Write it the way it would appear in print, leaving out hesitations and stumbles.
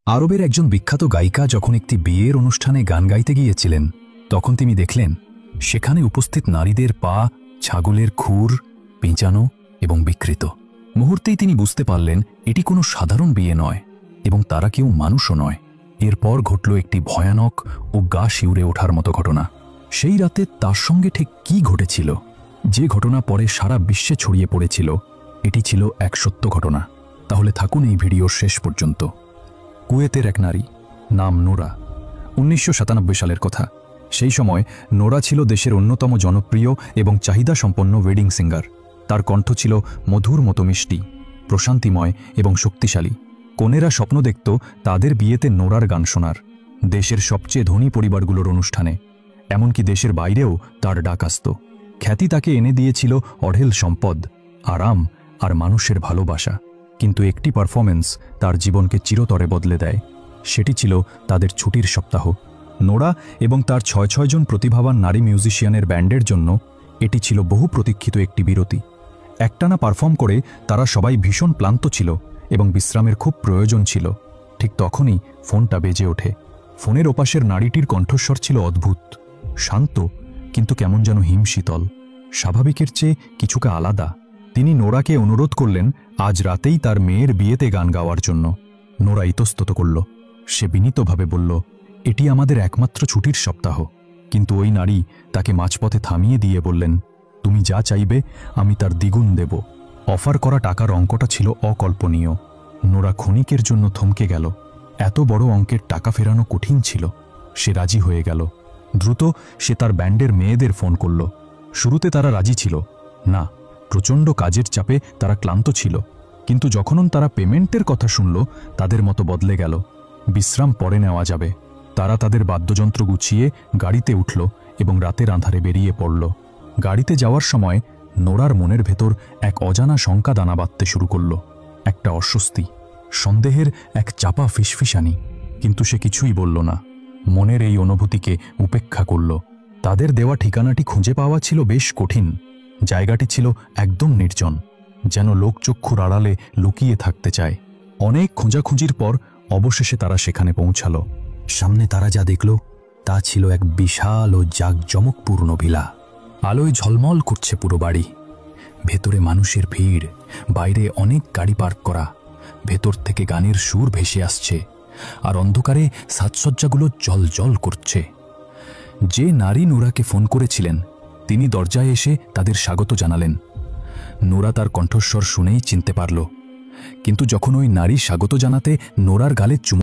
আরবের একজন বিখ্যাত গায়িকা যখন একটি বিয়ের অনুষ্ঠানে গান গাইতে গিয়েছিলেন, তখন তিনি দেখলেন সেখানে উপস্থিত নারীদের পা ছাগলের খুর, পেঁচানো এবং বিকৃত। মুহূর্তেই তিনি বুঝতে পারলেন এটি কোনো সাধারণ বিয়ে নয় এবং তারা কেউ মানুষও নয়। এরপর ঘটল একটি ভয়ানক ও গা শিউরে ওঠার মতো ঘটনা। সেই রাতে তার সঙ্গে ঠিক কী ঘটেছিল, যে ঘটনা পরে সারা বিশ্বে ছড়িয়ে পড়েছিল, এটি ছিল এক সত্য ঘটনা। তাহলে থাকুন এই ভিডিওর শেষ পর্যন্ত। কুয়েতের এক নারী, নাম নোরা। 1997 সালের কথা। সেই সময় নোরা ছিল দেশের অন্যতম জনপ্রিয় এবং চাহিদাসম্পন্ন ওয়েডিং সিঙ্গার। তার কণ্ঠ ছিল মধুর মতো মিষ্টি, প্রশান্তিময় এবং শক্তিশালী। কনেরা স্বপ্ন দেখত তাদের বিয়েতে নোরার গান শোনার, দেশের সবচেয়ে ধনী পরিবারগুলোর অনুষ্ঠানে। এমনকি দেশের বাইরেও তার ডাক আসত। খ্যাতি তাকে এনে দিয়েছিল অঢেল সম্পদ, আরাম আর মানুষের ভালোবাসা। কিন্তু একটি পারফরমেন্স তার জীবনকে চিরতরে বদলে দেয়। সেটি ছিল তাদের ছুটির সপ্তাহ। নোরা এবং তার ৬ জন প্রতিভাবান নারী মিউজিশিয়ানের ব্যান্ডের জন্য এটি ছিল বহু প্রতীক্ষিত একটি বিরতি। একটানা পারফর্ম করে তারা সবাই ভীষণ ক্লান্ত ছিল এবং বিশ্রামের খুব প্রয়োজন ছিল। ঠিক তখনই ফোনটা বেজে ওঠে। ফোনের ওপাশের নারীটির কণ্ঠস্বর ছিল অদ্ভুত, শান্ত কিন্তু কেমন যেন হিমশীতল, স্বাভাবিকের চেয়ে কিছুটা আলাদা। তিনি নোরাকে অনুরোধ করলেন আজ রাতেই তার মেয়ের বিয়েতে গান গাওয়ার জন্য। নোরা ইতস্তত করল। সে বিনীতভাবে বলল, এটি আমাদের একমাত্র ছুটির সপ্তাহ। কিন্তু ওই নারী তাকে মাঝপথে থামিয়ে দিয়ে বললেন, তুমি যা চাইবে আমি তার দ্বিগুণ দেব। অফার করা টাকার অঙ্কটা ছিল অকল্পনীয়। নোরা ক্ষণিকের জন্য থমকে গেল। এত বড় অঙ্কের টাকা ফেরানো কঠিন ছিল। সে রাজি হয়ে গেল। দ্রুত সে তার ব্যান্ডের মেয়েদের ফোন করল। শুরুতে তারা রাজি ছিল না, প্রচণ্ড কাজের চাপে তারা ক্লান্ত ছিল। কিন্তু যখন তারা পেমেন্টের কথা শুনল, তাদের মতো বদলে গেল। বিশ্রাম পরে নেওয়া যাবে। তারা তাদের বাদ্যযন্ত্র গুছিয়ে গাড়িতে উঠল এবং রাতের আঁধারে বেরিয়ে পড়ল। গাড়িতে যাওয়ার সময় নোরার মনের ভেতর এক অজানা শঙ্কা দানা বাঁধতে শুরু করল। একটা অস্বস্তি, সন্দেহের এক চাপা ফিসফিসানি। কিন্তু সে কিছুই বলল না। মনের এই অনুভূতিকে উপেক্ষা করল। তাদের দেওয়া ঠিকানাটি খুঁজে পাওয়া ছিল বেশ কঠিন। জায়গাটি ছিল একদম নির্জন, যেন লোকচক্ষুর আড়ালে লুকিয়ে থাকতে চায়। অনেক খোঁজাখুঁজির পর অবশেষে তারা সেখানে পৌঁছালো। সামনে তারা যা দেখল তা ছিল এক বিশাল ও জাঁকজমকপূর্ণ ভিলা। আলোয় ঝলমল করছে পুরো বাড়ি। ভেতরে মানুষের ভিড়, বাইরে অনেক গাড়ি পার্ক করা। ভেতর থেকে গানের সুর ভেসে আসছে আর অন্ধকারে সাজসজ্জাগুলো জলজল করছে। যে নারী নোরাকে ফোন করেছিলেন তিনি দরজায় এসে তাদের স্বাগত জানালেন। নোরা তার কণ্ঠস্বর শুনেই চিনতে পারল। কিন্তু যখন ওই নারী স্বাগত জানাতে নোরার গালে চুমু